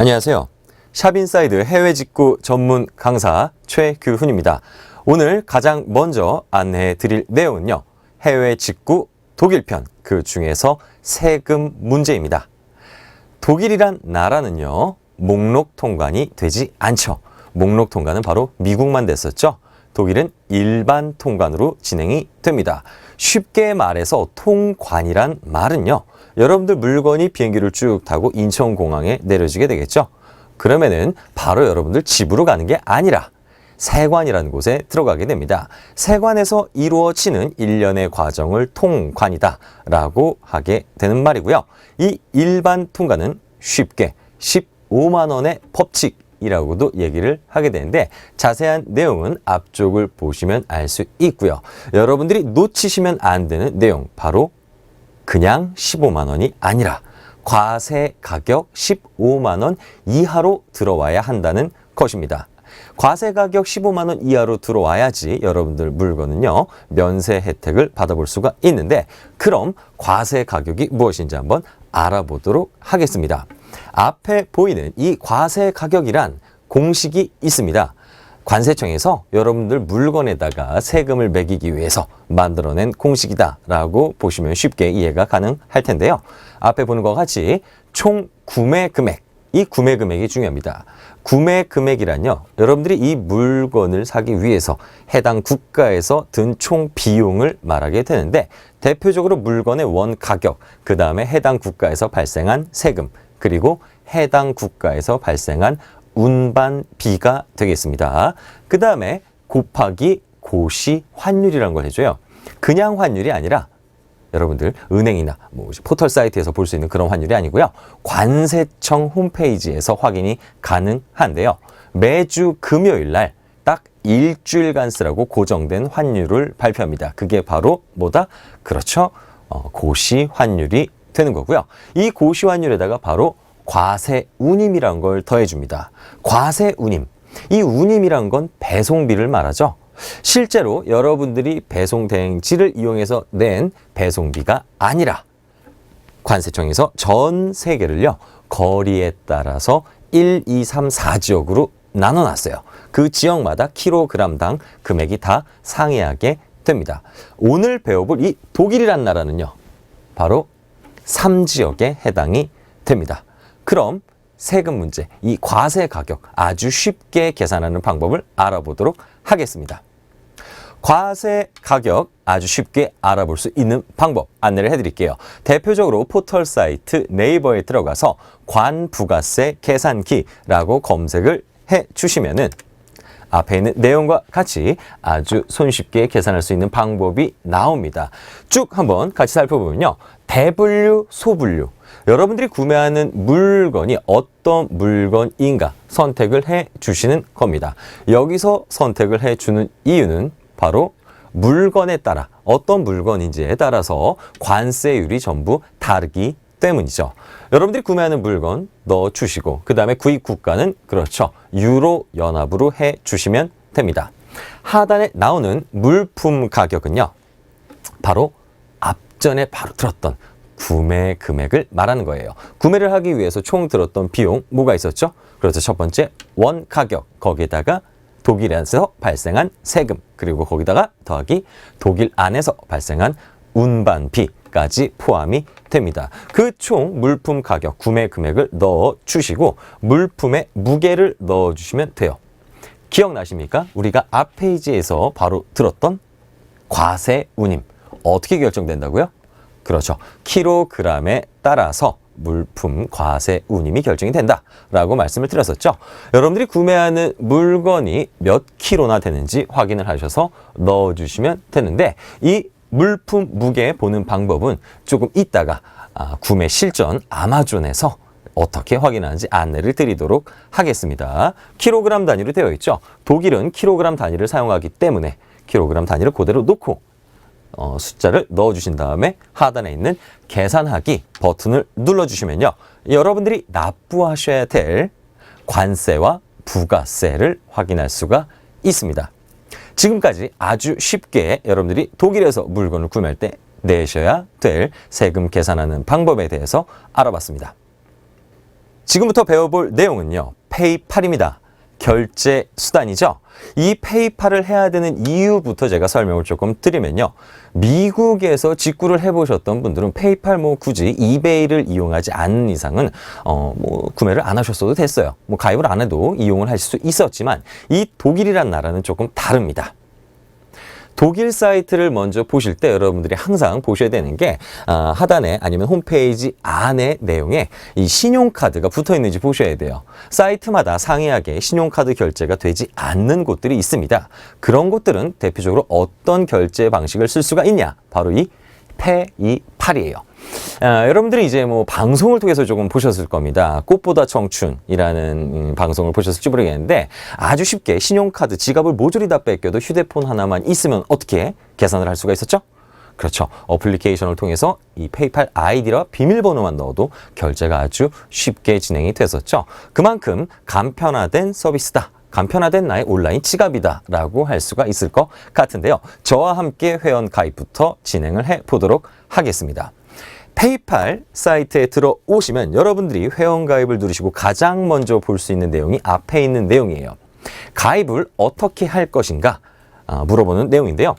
안녕하세요. 샵인사이드 해외 직구 전문 강사 최규훈입니다. 오늘 가장 먼저 안내해 드릴 내용은요. 해외 직구 독일편, 그 중에서 세금 문제입니다. 독일이란 나라는요. 목록 통관이 되지 않죠. 목록 통관은 바로 미국만 됐었죠. 독일은 일반 통관으로 진행이 됩니다. 쉽게 말해서 통관이란 말은요. 여러분들 물건이 비행기를 쭉 타고 인천공항에 내려지게 되겠죠. 그러면은 바로 여러분들 집으로 가는 게 아니라 세관이라는 곳에 들어가게 됩니다. 세관에서 이루어지는 일련의 과정을 통관이다 라고 하게 되는 말이고요. 이 일반 통관은 쉽게 15만 원의 법칙이라고도 얘기를 하게 되는데 자세한 내용은 앞쪽을 보시면 알 수 있고요. 여러분들이 놓치시면 안 되는 내용, 바로 그냥 15만 원이 아니라 과세 가격 15만 원 이하로 들어와야 한다는 것입니다. 과세 가격 15만 원 이하로 들어와야지 여러분들 물건은요, 면세 혜택을 받아볼 수가 있는데, 그럼 과세 가격이 무엇인지 한번 알아보도록 하겠습니다. 앞에 보이는 이 과세 가격이란 공식이 있습니다. 관세청에서 여러분들 물건에다가 세금을 매기기 위해서 만들어낸 공식이다라고 보시면 쉽게 이해가 가능할 텐데요. 앞에 보는 것과 같이 총 구매 금액, 이 구매 금액이 중요합니다. 구매 금액이란요, 여러분들이 이 물건을 사기 위해서 해당 국가에서 든 총 비용을 말하게 되는데, 대표적으로 물건의 원 가격, 그 다음에 해당 국가에서 발생한 세금, 그리고 해당 국가에서 발생한 운반비가 되겠습니다. 그 다음에 곱하기 고시 환율이라는 걸 해줘요. 그냥 환율이 아니라 여러분들 은행이나 포털 사이트에서 볼 수 있는 그런 환율이 아니고요. 관세청 홈페이지에서 확인이 가능한데요. 매주 금요일 날 딱 일주일간 쓰라고 고정된 환율을 발표합니다. 그게 바로 뭐다? 그렇죠. 고시 환율이 되는 거고요. 이 고시 환율에다가 바로 과세 운임이란 걸 더해줍니다. 과세 운임. 이 운임이란 건 배송비를 말하죠. 실제로 여러분들이 배송 대행지를 이용해서 낸 배송비가 아니라 관세청에서 전 세계를요, 거리에 따라서 1, 2, 3, 4지역으로 나눠놨어요. 그 지역마다 킬로그램당 금액이 다 상이하게 됩니다. 오늘 배워볼 이 독일이란 나라는요, 바로 3지역에 해당이 됩니다. 그럼 세금 문제, 이 과세 가격 아주 쉽게 계산하는 방법을 알아보도록 하겠습니다. 과세 가격 아주 쉽게 알아볼 수 있는 방법 안내를 해드릴게요. 대표적으로 포털 사이트 네이버에 들어가서 관부가세 계산기라고 검색을 해주시면은 앞에 있는 내용과 같이 아주 손쉽게 계산할 수 있는 방법이 나옵니다. 쭉 한번 같이 살펴보면요. 대분류, 소분류. 여러분들이 구매하는 물건이 어떤 물건인가 선택을 해 주시는 겁니다. 여기서 선택을 해 주는 이유는 바로 물건에 따라 어떤 물건인지에 따라서 관세율이 전부 다르기 때문이죠. 여러분들이 구매하는 물건 넣어 주시고 그 다음에 구입 국가는 그렇죠. 유로 연합으로 해 주시면 됩니다. 하단에 나오는 물품 가격은요. 바로 앞전에 바로 들었던 구매 금액을 말하는 거예요. 구매를 하기 위해서 총 들었던 비용 뭐가 있었죠? 그래서 첫 번째 원 가격, 거기에다가 독일에서 발생한 세금, 그리고 거기다가 더하기 독일 안에서 발생한 운반비까지 포함이 됩니다. 그 총 물품 가격, 구매 금액을 넣어 주시고 물품의 무게를 넣어 주시면 돼요. 기억나십니까? 우리가 앞 페이지에서 바로 들었던 과세 운임 어떻게 결정된다고요? 그렇죠. 킬로그램에 따라서 물품 과세 운임이 결정이 된다라고 말씀을 드렸었죠. 여러분들이 구매하는 물건이 몇 킬로나 되는지 확인을 하셔서 넣어주시면 되는데, 이 물품 무게 보는 방법은 조금 이따가 구매 실전 아마존에서 어떻게 확인하는지 안내를 드리도록 하겠습니다. 킬로그램 단위로 되어 있죠. 독일은 킬로그램 단위를 사용하기 때문에 킬로그램 단위를 그대로 놓고 숫자를 넣어주신 다음에 하단에 있는 계산하기 버튼을 눌러주시면요. 여러분들이 납부하셔야 될 관세와 부가세를 확인할 수가 있습니다. 지금까지 아주 쉽게 여러분들이 독일에서 물건을 구매할 때 내셔야 될 세금 계산하는 방법에 대해서 알아봤습니다. 지금부터 배워볼 내용은요, 페이팔입니다. 결제 수단이죠. 이 페이팔을 해야 되는 이유부터 제가 설명을 조금 드리면요. 미국에서 직구를 해보셨던 분들은 페이팔 굳이 이베이를 이용하지 않는 이상은 구매를 안 하셨어도 됐어요. 가입을 안 해도 이용을 할 수 있었지만 이 독일이란 나라는 조금 다릅니다. 독일 사이트를 먼저 보실 때 여러분들이 항상 보셔야 되는 게 하단에 아니면 홈페이지 안에 내용에 이 신용카드가 붙어 있는지 보셔야 돼요. 사이트마다 상이하게 신용카드 결제가 되지 않는 곳들이 있습니다. 그런 곳들은 대표적으로 어떤 결제 방식을 쓸 수가 있냐? 바로 이 페이팔이에요. 여러분들이 이제 방송을 통해서 조금 보셨을 겁니다. 꽃보다 청춘이라는 방송을 보셨을지 모르겠는데 아주 쉽게 신용카드 지갑을 모조리 다 뺏겨도 휴대폰 하나만 있으면 어떻게 계산을 할 수가 있었죠? 그렇죠. 어플리케이션을 통해서 이 페이팔 아이디와 비밀번호만 넣어도 결제가 아주 쉽게 진행이 됐었죠. 그만큼 간편화된 서비스다. 간편화된 나의 온라인 지갑이다 라고 할 수가 있을 것 같은데요. 저와 함께 회원 가입부터 진행을 해보도록 하겠습니다. 페이팔 사이트에 들어오시면 여러분들이 회원 가입을 누르시고 가장 먼저 볼 수 있는 내용이 앞에 있는 내용이에요. 가입을 어떻게 할 것인가 물어보는 내용인데요.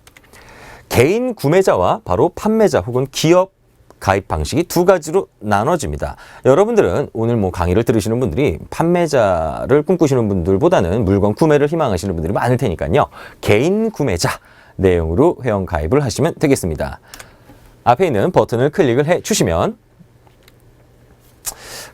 개인 구매자와 바로 판매자 혹은 기업 가입 방식이 두 가지로 나눠집니다. 여러분들은 오늘 강의를 들으시는 분들이 판매자를 꿈꾸시는 분들보다는 물건 구매를 희망하시는 분들이 많을 테니까요. 개인 구매자 내용으로 회원 가입을 하시면 되겠습니다. 앞에 있는 버튼을 클릭을 해 주시면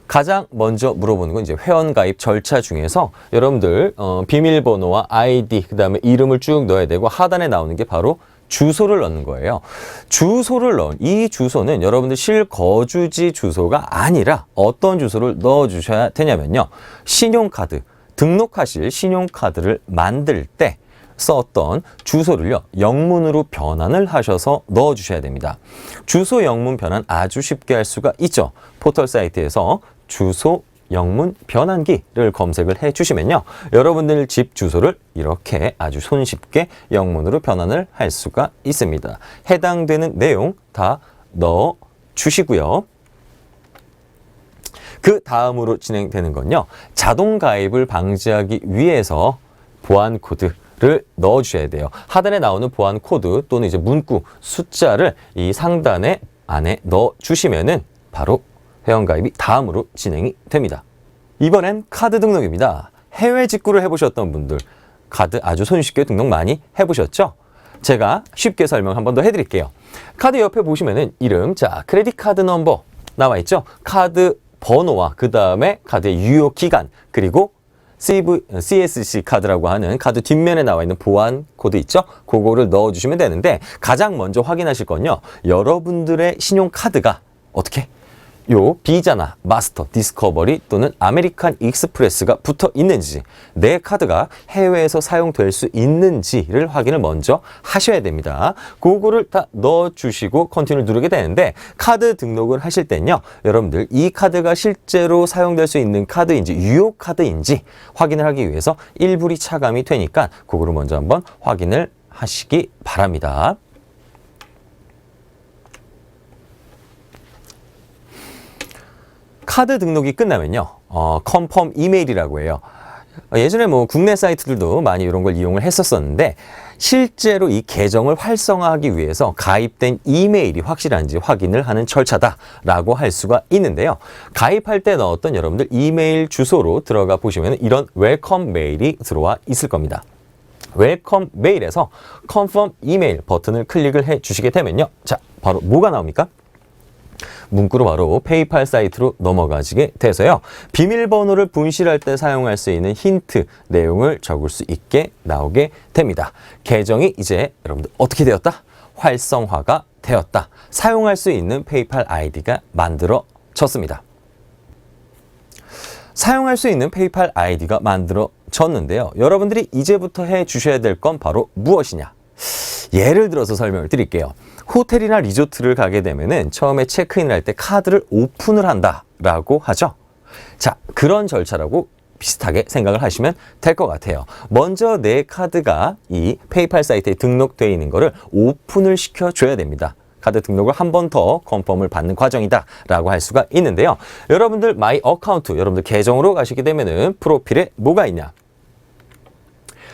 가장 먼저 물어보는 건 이제 회원 가입 절차 중에서 여러분들 비밀번호와 아이디 그다음에 이름을 쭉 넣어야 되고 하단에 나오는 게 바로 주소를 넣는 거예요. 주소를 넣은 이 주소는 여러분들 실거주지 주소가 아니라 어떤 주소를 넣어 주셔야 되냐면요. 신용카드, 등록하실 신용카드를 만들 때 썼던 주소를요, 영문으로 변환을 하셔서 넣어 주셔야 됩니다. 주소 영문 변환 아주 쉽게 할 수가 있죠. 포털 사이트에서 주소 영문 변환기를 검색을 해 주시면요. 여러분들 집 주소를 이렇게 아주 손쉽게 영문으로 변환을 할 수가 있습니다. 해당되는 내용 다 넣어 주시고요. 그 다음으로 진행되는 건요. 자동 가입을 방지하기 위해서 보안 코드를 넣어 주셔야 돼요. 하단에 나오는 보안 코드 또는 이제 문구 숫자를 이 상단에 안에 넣어 주시면은 바로 회원가입이 다음으로 진행이 됩니다. 이번엔 카드 등록입니다. 해외 직구를 해보셨던 분들 카드 아주 손쉽게 등록 많이 해보셨죠? 제가 쉽게 설명 한 번 더 해드릴게요. 카드 옆에 보시면은 이름, 크레딧 카드 넘버 나와 있죠? 카드 번호와 그 다음에 카드의 유효 기간 그리고 CSC 카드라고 하는 카드 뒷면에 나와 있는 보안 코드 있죠? 그거를 넣어주시면 되는데 가장 먼저 확인하실 건요. 여러분들의 신용카드가 어떻게? 요 비자나 마스터, 디스커버리 또는 아메리칸 익스프레스가 붙어 있는지 내 카드가 해외에서 사용될 수 있는지를 확인을 먼저 하셔야 됩니다. 그거를 다 넣어주시고 컨티뉴 누르게 되는데 카드 등록을 하실 땐요. 여러분들 이 카드가 실제로 사용될 수 있는 카드인지 유효 카드인지 확인을 하기 위해서 일부리 차감이 되니까 그거를 먼저 한번 확인을 하시기 바랍니다. 카드 등록이 끝나면요. 컨펌 이메일이라고 해요. 예전에 국내 사이트들도 많이 이런 걸 이용을 했었었는데 실제로 이 계정을 활성화하기 위해서 가입된 이메일이 확실한지 확인을 하는 절차다라고 할 수가 있는데요. 가입할 때 넣었던 여러분들 이메일 주소로 들어가 보시면 이런 웰컴 메일이 들어와 있을 겁니다. 웰컴 메일에서 컨펌 이메일 버튼을 클릭을 해 주시게 되면요. 자, 바로 뭐가 나옵니까? 문구로 바로 페이팔 사이트로 넘어가시게 돼서요. 비밀번호를 분실할 때 사용할 수 있는 힌트 내용을 적을 수 있게 나오게 됩니다. 계정이 이제 여러분들 어떻게 되었다? 활성화가 되었다. 사용할 수 있는 페이팔 아이디가 만들어졌습니다. 사용할 수 있는 페이팔 아이디가 만들어졌는데요. 여러분들이 이제부터 해 주셔야 될 건 바로 무엇이냐? 예를 들어서 설명을 드릴게요. 호텔이나 리조트를 가게 되면은 처음에 체크인을 할 때 카드를 오픈을 한다라고 하죠. 자, 그런 절차라고 비슷하게 생각을 하시면 될 것 같아요. 먼저 내 카드가 이 페이팔 사이트에 등록되어 있는 거를 오픈을 시켜줘야 됩니다. 카드 등록을 한 번 더 컨펌을 받는 과정이다 라고 할 수가 있는데요. 여러분들 마이 어카운트, 여러분들 계정으로 가시게 되면은 프로필에 뭐가 있냐?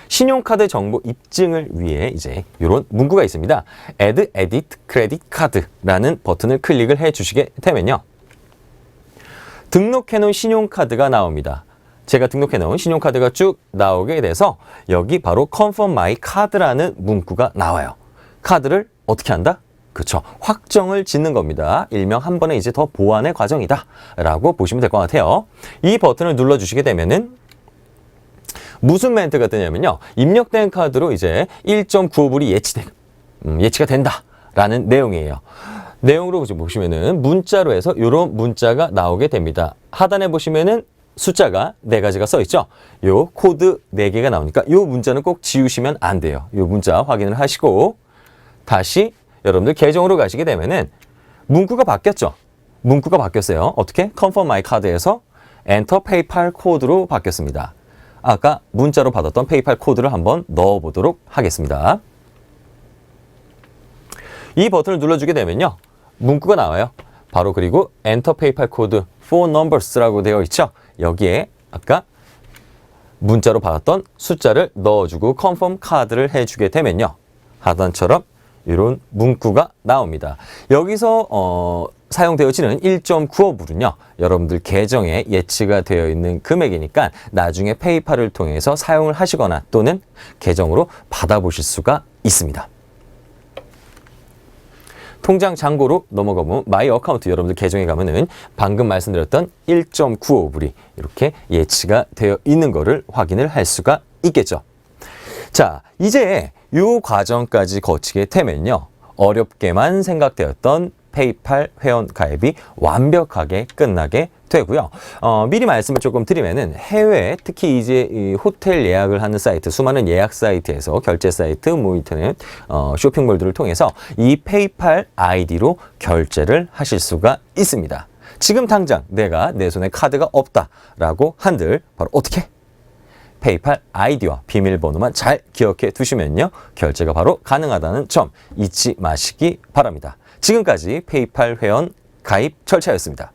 신용카드 정보 입증을 위해 이제 이런 문구가 있습니다. Add Edit Credit Card라는 버튼을 클릭을 해 주시게 되면요. 등록해 놓은 신용카드가 나옵니다. 제가 등록해 놓은 신용카드가 쭉 나오게 돼서 여기 바로 Confirm My Card라는 문구가 나와요. 카드를 어떻게 한다? 그렇죠. 확정을 짓는 겁니다. 일명 한 번에 이제 더 보완의 과정이다 라고 보시면 될 것 같아요. 이 버튼을 눌러주시게 되면은 무슨 멘트가 뜨냐면요. 입력된 카드로 이제 1.95불이 예치가 된다라는 내용이에요. 내용으로 보시면은 문자로 해서 이런 문자가 나오게 됩니다. 하단에 보시면은 숫자가 4가지가 써 있죠. 요 코드 4개가 나오니까 요 문자는 꼭 지우시면 안 돼요. 요 문자 확인을 하시고 다시 여러분들 계정으로 가시게 되면은 문구가 바뀌었죠. 문구가 바뀌었어요. 어떻게? Confirm My Card에서 Enter PayPal 코드로 바뀌었습니다. 아까 문자로 받았던 페이팔 코드를 한번 넣어보도록 하겠습니다. 이 버튼을 눌러주게 되면요. 문구가 나와요. 바로 그리고 Enter PayPal 코드 4 numbers라고 되어 있죠. 여기에 아까 문자로 받았던 숫자를 넣어주고 컨펌 카드를 해주게 되면요. 하단처럼 이런 문구가 나옵니다. 여기서 사용되어지는 1.95불은요. 여러분들 계정에 예치가 되어 있는 금액이니까 나중에 페이팔을 통해서 사용을 하시거나 또는 계정으로 받아보실 수가 있습니다. 통장 잔고로 넘어가면 마이 어카운트 여러분들 계정에 가면은 방금 말씀드렸던 1.95불이 이렇게 예치가 되어 있는 거를 확인을 할 수가 있겠죠. 자, 이제 이 과정까지 거치게 되면요. 어렵게만 생각되었던 페이팔 회원 가입이 완벽하게 끝나게 되고요. 미리 말씀을 조금 드리면은 해외 특히 이제 이 호텔 예약을 하는 사이트, 수많은 예약 사이트에서 결제 사이트, 뭐 인터넷 쇼핑몰들을 통해서 이 페이팔 아이디로 결제를 하실 수가 있습니다. 지금 당장 내가 내 손에 카드가 없다라고 한들 바로 어떻게? 페이팔 아이디와 비밀번호만 잘 기억해 두시면요. 결제가 바로 가능하다는 점 잊지 마시기 바랍니다. 지금까지 페이팔 회원 가입 절차였습니다.